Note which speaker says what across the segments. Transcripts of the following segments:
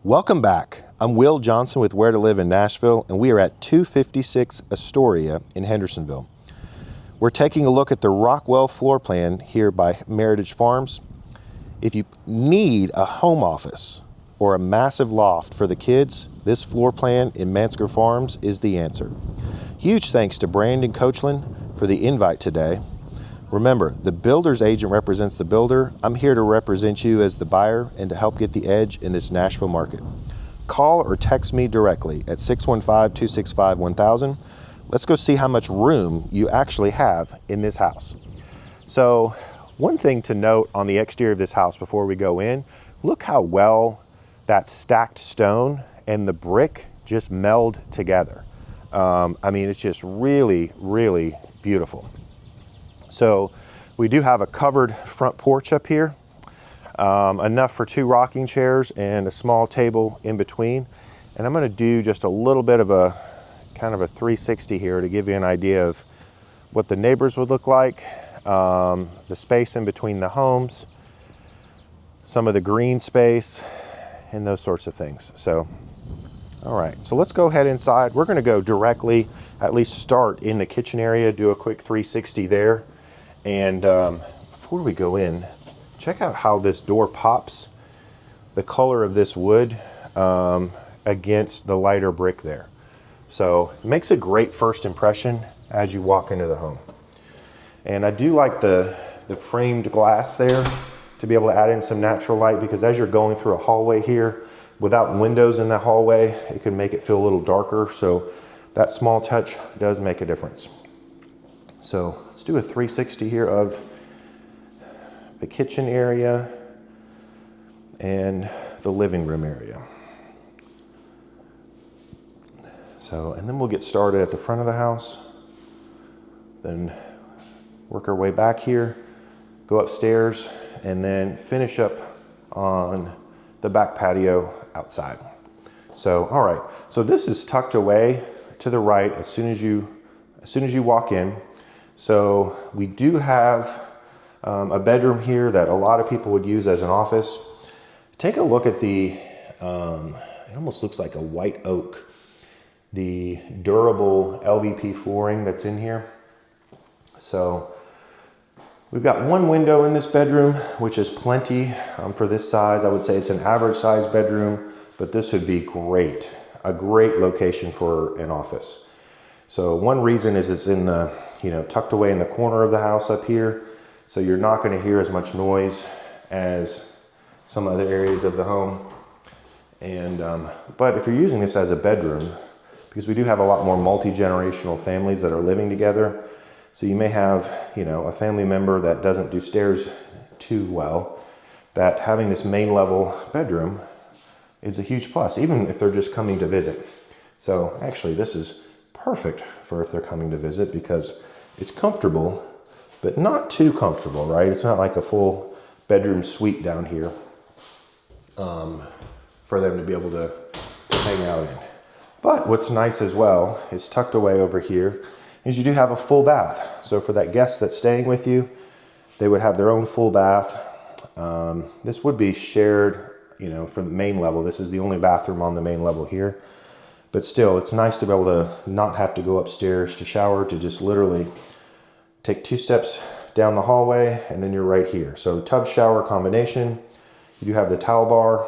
Speaker 1: Welcome back. I'm Will Johnson with Where to Live in Nashville, and we are at 256 Astoria in Hendersonville. We're taking a look at the Rockwell floor plan here by Meritage Farms. If you need a home office or a massive loft for the kids, this floor plan in Mansker Farms is the answer. Huge thanks to Brandon Coachland for the invite today. Remember, the builder's agent represents the builder. I'm here to represent you as the buyer and to help get the edge in this Nashville market. Call or text me directly at 615-265-1000. Let's go see how much room you actually have in this house. So, one thing to note on the exterior of this house before we go in, look how well that stacked stone and the brick just meld together. I mean, it's just really, really beautiful. So we do have a covered front porch up here, enough for 2 rocking chairs and a small table in between. And I'm going to do just a little bit of a kind of a 360 here to give you an idea of what the neighbors would look like, the space in between the homes, some of the green space, and those sorts of things. So, all right, so let's go ahead inside. We're going to go directly, at least start in the kitchen area, do a quick 360 there. And before we go in, check out how this door pops, the color of this wood against the lighter brick there. So it makes a great first impression as you walk into the home. And I do like the framed glass there to be able to add in some natural light, because as you're going through a hallway here, without windows in the hallway, it can make it feel a little darker. So that small touch does make a difference. So let's do a 360 here of the kitchen area and the living room area. So, and then we'll get started at the front of the house, then work our way back here, go upstairs, and then finish up on the back patio outside. So, all right, so this is tucked away to the right as soon as you walk in. So we do have a bedroom here that a lot of people would use as an office. Take a look at the, it almost looks like a white oak, the durable LVP flooring that's in here. So we've got one window in this bedroom, which is plenty for this size. I would say it's an average size bedroom, but this would be great, a great location for an office. So one reason is it's in the, tucked away in the corner of the house up here. So you're not going to hear as much noise as some other areas of the home. And, but if you're using this as a bedroom, because we do have a lot more multi-generational families that are living together. So you may have, a family member that doesn't do stairs too well, that having this main level bedroom is a huge plus, even if they're just coming to visit. So actually this is perfect for if they're coming to visit, because it's comfortable, but not too comfortable, right? It's not like a full bedroom suite down here for them to be able to hang out in. But what's nice as well is tucked away over here is you do have a full bath. So for that guest that's staying with you, they would have their own full bath. This would be shared, for the main level. This is the only bathroom on the main level here. But still, it's nice to be able to not have to go upstairs to shower, to just literally take 2 steps down the hallway and then you're right here. So tub shower combination. You do have the towel bar,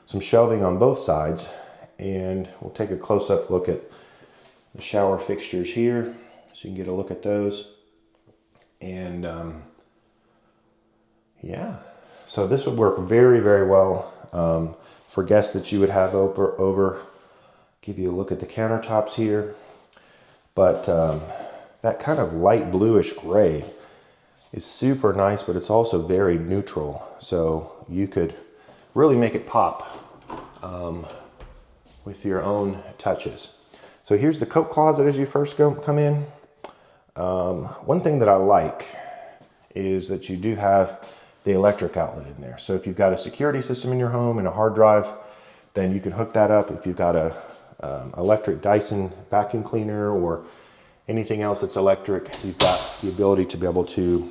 Speaker 1: some shelving on both sides, and we'll take a close-up look at the shower fixtures here so you can get a look at those. And yeah, so this would work very, very well for guests that you would have over. Give you a look at the countertops here. But that kind of light bluish gray is super nice, but it's also very neutral. So you could really make it pop with your own touches. So here's the coat closet as you first come in. One thing that I like is that you do have the electric outlet in there. So if you've got a security system in your home and a hard drive, then you can hook that up. If you've got a electric Dyson vacuum cleaner or anything else that's electric, you've got the ability to be able to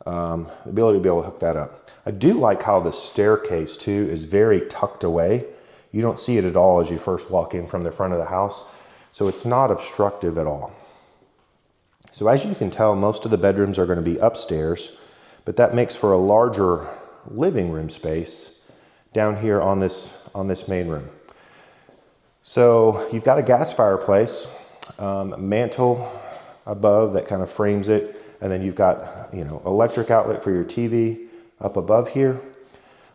Speaker 1: the ability to be able to hook that up. I do like how the staircase too is very tucked away. You don't see it at all as you first walk in from the front of the house. So it's not obstructive at all. So as you can tell, most of the bedrooms are going to be upstairs, but that makes for a larger living room space down here on this main room. So you've got a gas fireplace, mantle above that kind of frames it, and then you've got, electric outlet for your TV up above here.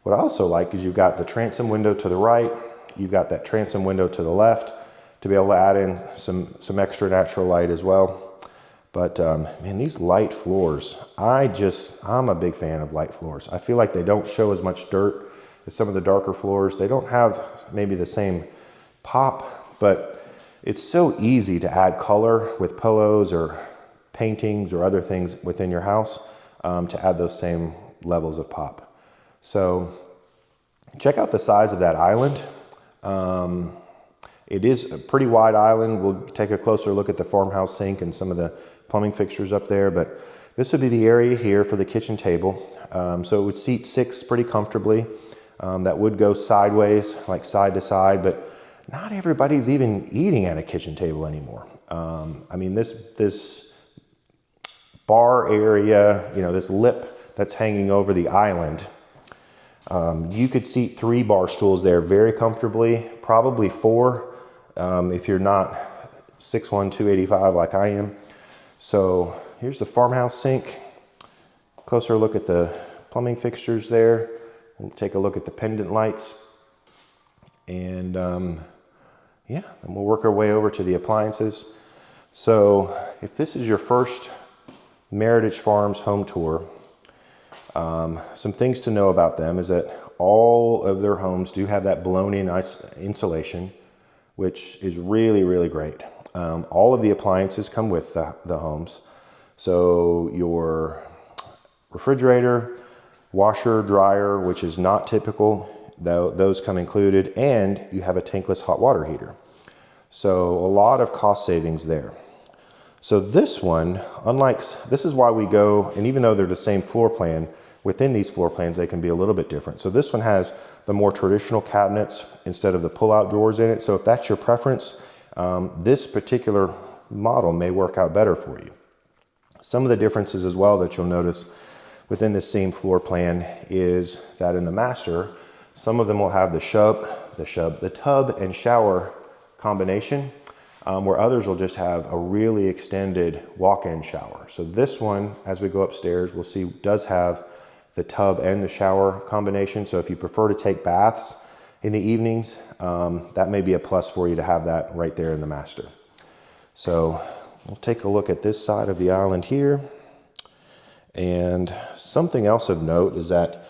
Speaker 1: What I also like is you've got the transom window to the right, you've got that transom window to the left to be able to add in some extra natural light as well. But man, these light floors, I'm a big fan of light floors. I feel like they don't show as much dirt as some of the darker floors. They don't have maybe the same pop, but it's so easy to add color with pillows or paintings or other things within your house to add those same levels of pop. So check out the size of that island. It is a pretty wide island. We'll take a closer look at the farmhouse sink and some of the plumbing fixtures up there, but this would be the area here for the kitchen table. So it would seat 6 pretty comfortably. That would go sideways, like side to side, but not everybody's even eating at a kitchen table anymore. I mean, this bar area, this lip that's hanging over the island, you could seat 3 bar stools there very comfortably, probably 4 if you're not 6'1", 285 like I am. So here's the farmhouse sink. Closer look at the plumbing fixtures there. We'll take a look at the pendant lights. And yeah, and we'll work our way over to the appliances. So if this is your first Meritage Farms home tour, some things to know about them is that all of their homes do have that blown-in insulation, which is really, really great. All of the appliances come with the homes. So your refrigerator, washer, dryer, which is not typical, those come included, and you have a tankless hot water heater. So a lot of cost savings there. So this one, this is why we go, and even though they're the same floor plan, within these floor plans, they can be a little bit different. So this one has the more traditional cabinets instead of the pull-out drawers in it. So if that's your preference, this particular model may work out better for you. Some of the differences as well that you'll notice within this same floor plan is that in the master, some of them will have the tub and shower combination, where others will just have a really extended walk-in shower. So this one, as we go upstairs, we'll see does have the tub and the shower combination. So if you prefer to take baths in the evenings, that may be a plus for you to have that right there in the master. So we'll take a look at this side of the island here. And something else of note is that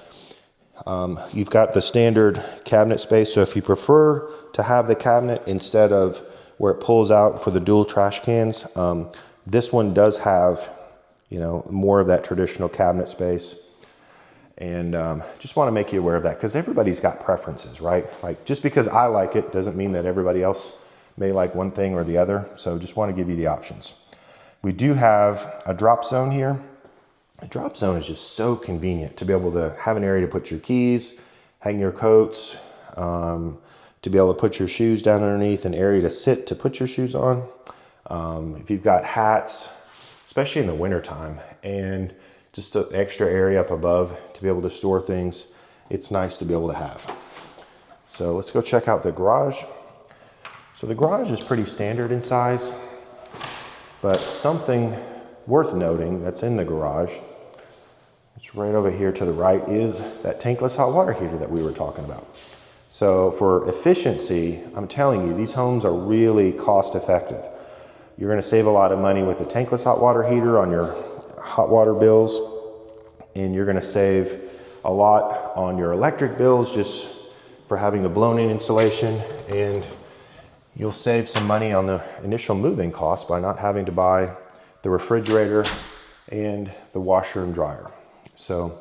Speaker 1: you've got the standard cabinet space. So if you prefer to have the cabinet instead of where it pulls out for the dual trash cans, this one does have, more of that traditional cabinet space. And just want to make you aware of that because everybody's got preferences, right? Like just because I like it doesn't mean that everybody else may like one thing or the other. So just want to give you the options. We do have a drop zone here. A drop zone is just so convenient to be able to have an area to put your keys, hang your coats, to be able to put your shoes down underneath, an area to sit to put your shoes on. If you've got hats, especially in the wintertime, and just an extra area up above to be able to store things, it's nice to be able to have. So let's go check out the garage. So the garage is pretty standard in size, but something worth noting that's in the garage, it's right over here to the right, is that tankless hot water heater that we were talking about. So for efficiency, I'm telling you, these homes are really cost effective. You're gonna save a lot of money with the tankless hot water heater on your hot water bills, and you're gonna save a lot on your electric bills just for having the blown-in insulation, and you'll save some money on the initial moving cost by not having to buy the refrigerator and the washer and dryer. So,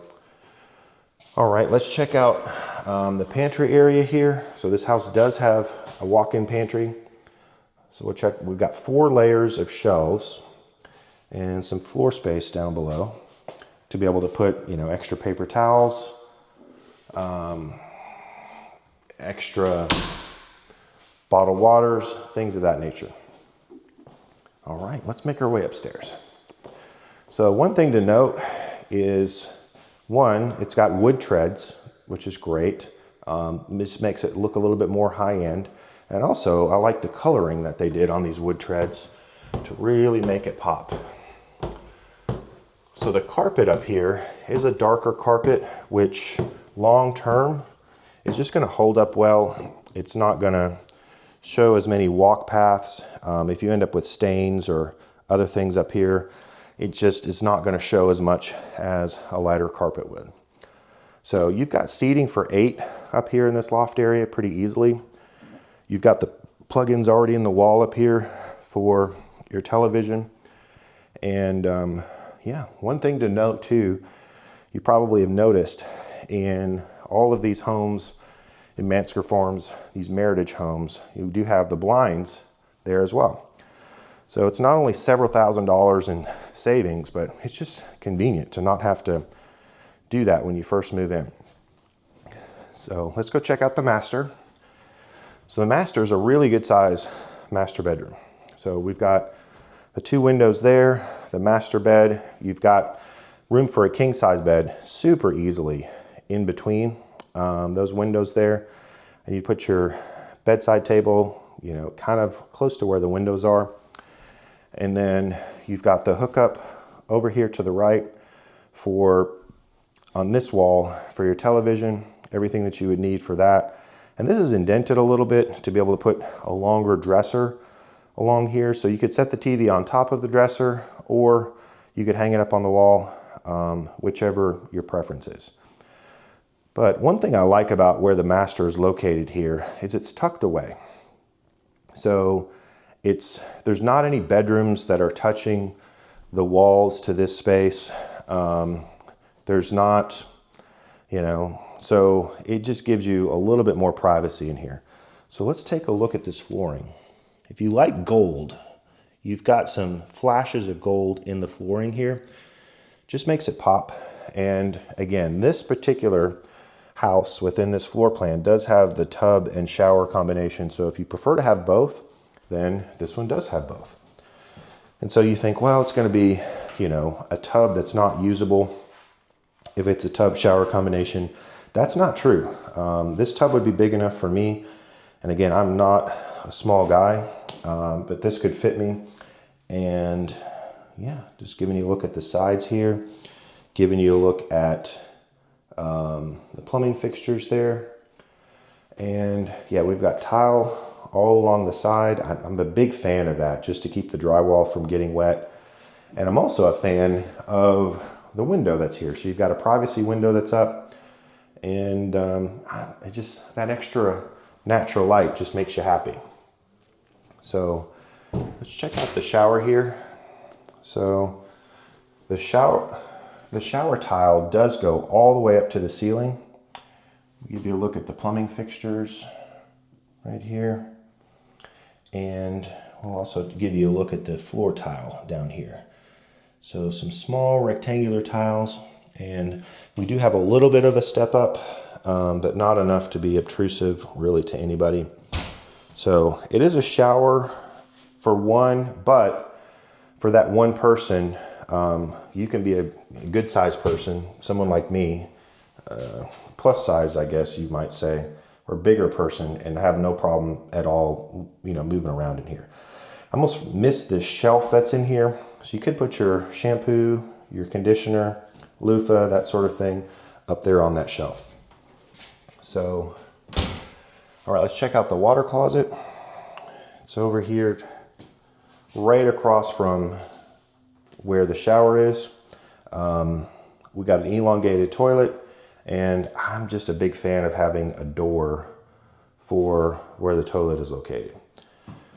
Speaker 1: all right, let's check out the pantry area here. So this house does have a walk-in pantry. So we'll check, we've got 4 layers of shelves and some floor space down below. to be able to put, extra paper towels, extra bottled waters, things of that nature. All right, let's make our way upstairs. So one thing to note is, one, it's got wood treads, which is great. This makes it look a little bit more high-end. And also, I like the coloring that they did on these wood treads to really make it pop. So the carpet up here is a darker carpet, which long-term is just gonna hold up well. It's not gonna show as many walk paths. If you end up with stains or other things up here, it just is not gonna show as much as a lighter carpet would. So you've got seating for 8 up here in this loft area pretty easily. You've got the plugins already in the wall up here for your television. And yeah, one thing to note too, you probably have noticed in all of these homes in Mansker Farms, these Meritage homes, you do have the blinds there as well. So it's not only several $1,000s in savings, but it's just convenient to not have to do that when you first move in. So let's go check out the master. So the master is a really good size master bedroom. So we've got the 2 windows there, the master bed. You've got room for a king size bed super easily in between those windows there. And you put your bedside table, kind of close to where the windows are. And then you've got the hookup over here to the right on this wall for your television, everything that you would need for that. And this is indented a little bit to be able to put a longer dresser along here. So you could set the TV on top of the dresser, or you could hang it up on the wall, whichever your preference is. But one thing I like about where the master is located here is it's tucked away. So there's not any bedrooms that are touching the walls to this space. There's not, so it just gives you a little bit more privacy in here. So let's take a look at this flooring. If you like gold, you've got some flashes of gold in the flooring here. Just makes it pop. And again, this particular house within this floor plan does have the tub and shower combination. So if you prefer to have both, then this one does have both. And so you think, well, it's going to be, a tub that's not usable if it's a tub shower combination. That's not true. This tub would be big enough for me. And again, I'm not a small guy, but this could fit me. And yeah, just giving you a look at the sides here, giving you a look at the plumbing fixtures there. And yeah, we've got tile all along the side. I'm a big fan of that, just to keep the drywall from getting wet. And I'm also a fan of the window that's here. So you've got a privacy window that's up, and that extra natural light just makes you happy. So let's check out the shower here. So the shower tile does go all the way up to the ceiling. I'll give you a look at the plumbing fixtures right here. And we'll also give you a look at the floor tile down here. So some small rectangular tiles, and we do have a little bit of a step up, but not enough to be obtrusive really to anybody. So it is a shower for one, but for that one person, you can be a good sized person, someone like me, plus size, I guess you might say, or bigger person, and have no problem at all, moving around in here. I almost missed this shelf that's in here. So you could put your shampoo, your conditioner, loofah, that sort of thing up there on that shelf. So, all right, let's check out the water closet. It's over here, right across from where the shower is. We got an elongated toilet, and I'm just a big fan of having a door for where the toilet is located.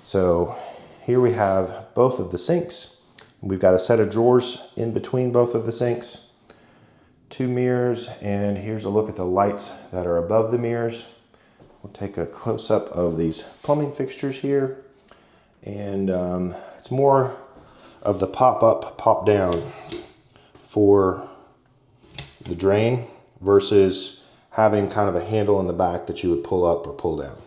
Speaker 1: So here we have both of the sinks. We've got a set of drawers in between both of the sinks, 2 mirrors, and here's a look at the lights that are above the mirrors. We'll take a close-up of these plumbing fixtures here, and it's more of the pop-up, pop-down for the drain versus having kind of a handle in the back that you would pull up or pull down.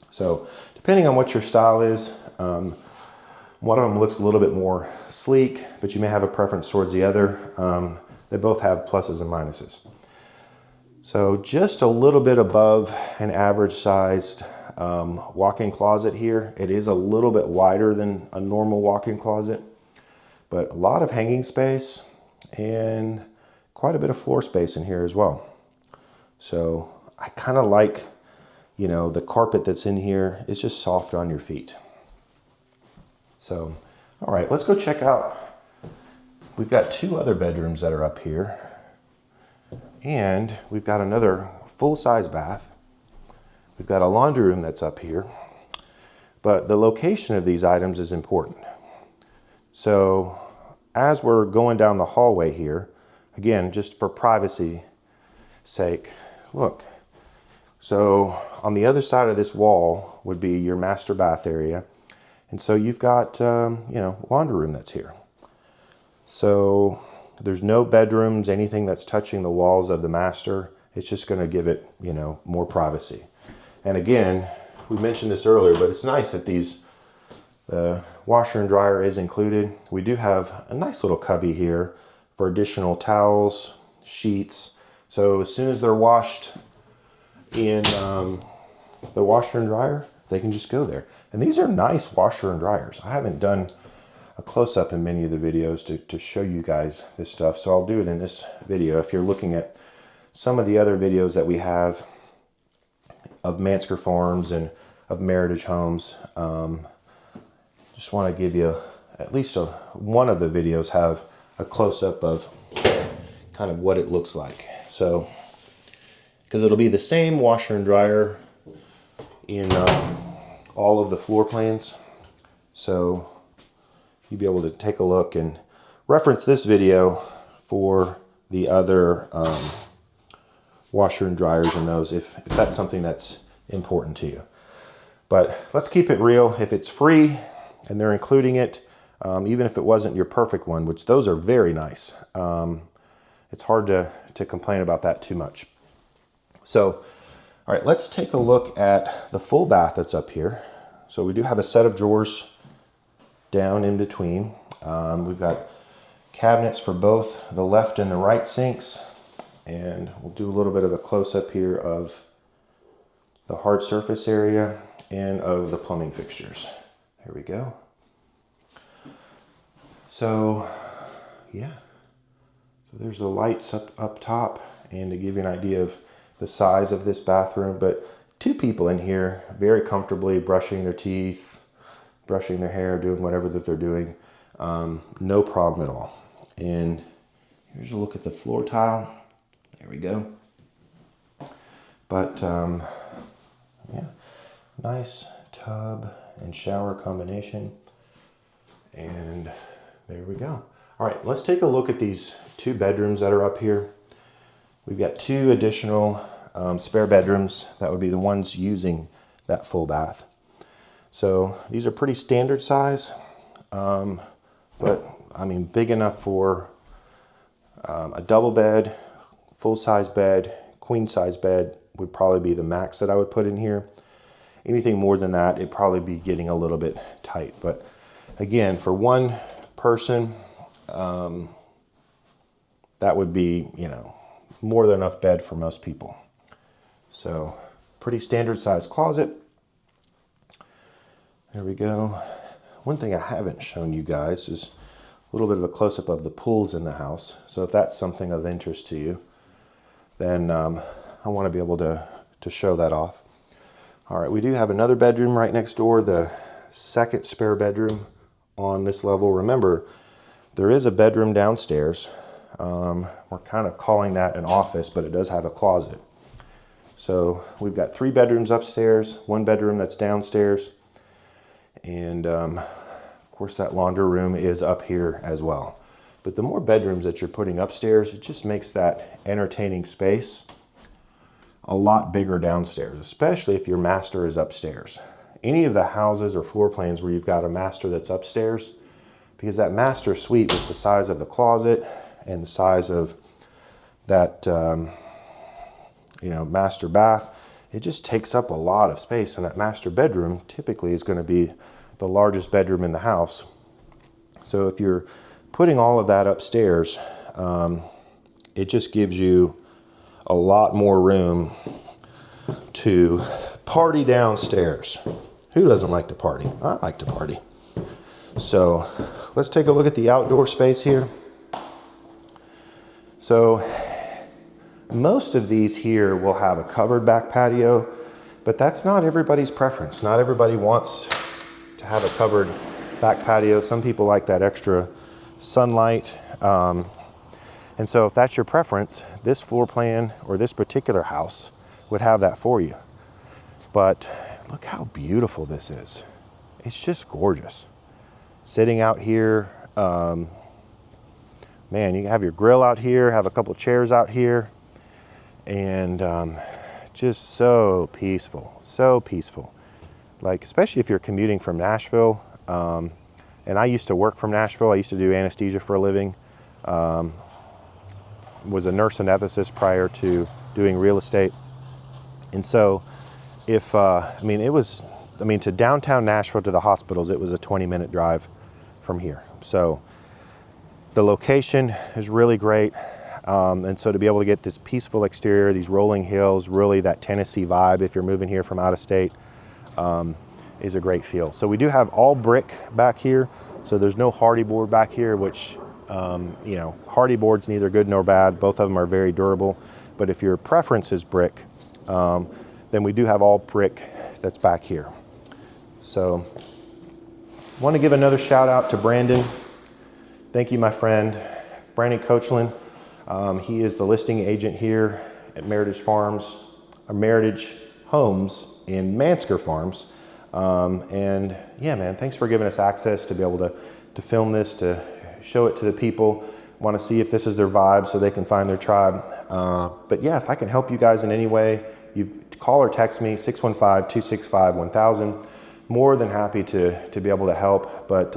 Speaker 1: So depending on what your style is, one of them looks a little bit more sleek, but you may have a preference towards the other. They both have pluses and minuses. So just a little bit above an average sized walk-in closet here. It is a little bit wider than a normal walk-in closet, but a lot of hanging space and quite a bit of floor space in here as well. So I kind of like, you know, the carpet that's in here. It's just soft on your feet. So, all right, let's go check out. We've got two other bedrooms that are up here, and we've got another full-size bath. We've got a laundry room that's up here, but the location of these items is important. So as we're going down the hallway here, again, just for privacy sake, look. So on the other side of this wall would be your master bath area. And so you've got, you know, laundry room that's here. So there's no bedrooms, anything that's touching the walls of the master. It's just going to give it, you know, more privacy. And again, we mentioned this earlier, but it's nice that the washer and dryer is included. We do have a nice little cubby here for additional towels, sheets. So as soon as they're washed in the washer and dryer, they can just go there. And these are nice washer and dryers. I haven't done a close-up in many of the videos to show you guys this stuff, so I'll do it in this video. If you're looking at some of the other videos that we have of Mansker farms and of Meritage homes, just want to give you at least one of the videos have a close-up of kind of what it looks like. So, because it'll be the same washer and dryer in all of the floor plans, so you'll be able to take a look and reference this video for the other washer and dryers and those if that's something that's important to you. But let's keep it real. If it's free and they're including it, even if it wasn't your perfect one, which those are very nice, it's hard to complain about that too much. So, all right, let's take a look at the full bath that's up here. So we do have a set of drawers down in between. We've got cabinets for both the left and the right sinks. And we'll do a little bit of a close-up here of the hard surface area and of the plumbing fixtures. There we go. So, yeah. So there's the lights up top, and to give you an idea of the size of this bathroom, but two people in here very comfortably brushing their teeth, brushing their hair, doing whatever that they're doing. No problem at all. And here's a look at the floor tile. There we go. But yeah, nice tub and shower combination. And there we go. All right, let's take a look at these two bedrooms that are up here. We've got two additional spare bedrooms that would be the ones using that full bath. So these are pretty standard size, but I mean big enough for a double bed, full-size bed, queen-size bed would probably be the max that I would put in here. Anything more than that, it'd probably be getting a little bit tight. But again, for one person, that would be, you know, more than enough bed for most people. So pretty standard size closet. There we go. One thing I haven't shown you guys is a little bit of a close-up of the pools in the house. So if that's something of interest to you, then I want to be able to show that off. All right, we do have another bedroom right next door, the second spare bedroom on this level. Remember, there is a bedroom downstairs. We're kind of calling that an office, but it does have a closet. So we've got 3 bedrooms upstairs, 1 bedroom that's downstairs, and of course that laundry room is up here as well. But the more bedrooms that you're putting upstairs, it just makes that entertaining space a lot bigger downstairs, especially if your master is upstairs. Any of the houses or floor plans where you've got a master that's upstairs, because that master suite with the size of the closet and the size of that master bath, it just takes up a lot of space. And that master bedroom typically is going to be the largest bedroom in the house. So if you're putting all of that upstairs, it just gives you a lot more room to party downstairs. Who doesn't like to party? I like to party. So let's take a look at the outdoor space here. So most of these here will have a covered back patio, but that's not everybody's preference. Not everybody wants to have a covered back patio. Some people like that extra sunlight. And so if that's your preference, this floor plan or this particular house would have that for you. But look how beautiful this is. It's just gorgeous. Sitting out here, man, you can have your grill out here, have a couple chairs out here, and just so peaceful, so peaceful. Like, especially if you're commuting from Nashville, and I used to work from Nashville. I used to do anesthesia for a living. Was a nurse anesthetist prior to doing real estate. And so if, to downtown Nashville to the hospitals, it was a 20-minute drive from here. So the location is really great. And so to be able to get this peaceful exterior, these rolling hills, really that Tennessee vibe if you're moving here from out of state, is a great feel. So we do have all brick back here. So there's no hardy board back here, which, hardy board's neither good nor bad. Both of them are very durable. But if your preference is brick, then we do have all brick that's back here. So I want to give another shout out to Brandon. Thank you, my friend, Brandon Coachland. He is the listing agent here at Meritage Farms, or Meritage Homes in Mansker Farms. And yeah, man, thanks for giving us access to be able to film this, to show it to the people. Want to see if this is their vibe so they can find their tribe. But yeah, if I can help you guys in any way, you call or text me, 615-265-1000. More than happy to be able to help. But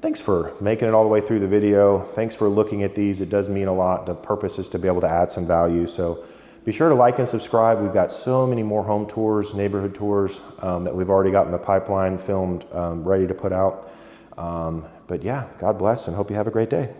Speaker 1: thanks for making it all the way through the video. Thanks for looking at these. It does mean a lot. The purpose is to be able to add some value. So be sure to like and subscribe. We've got so many more home tours, neighborhood tours that we've already got in the pipeline, filmed, ready to put out. But yeah, God bless and hope you have a great day.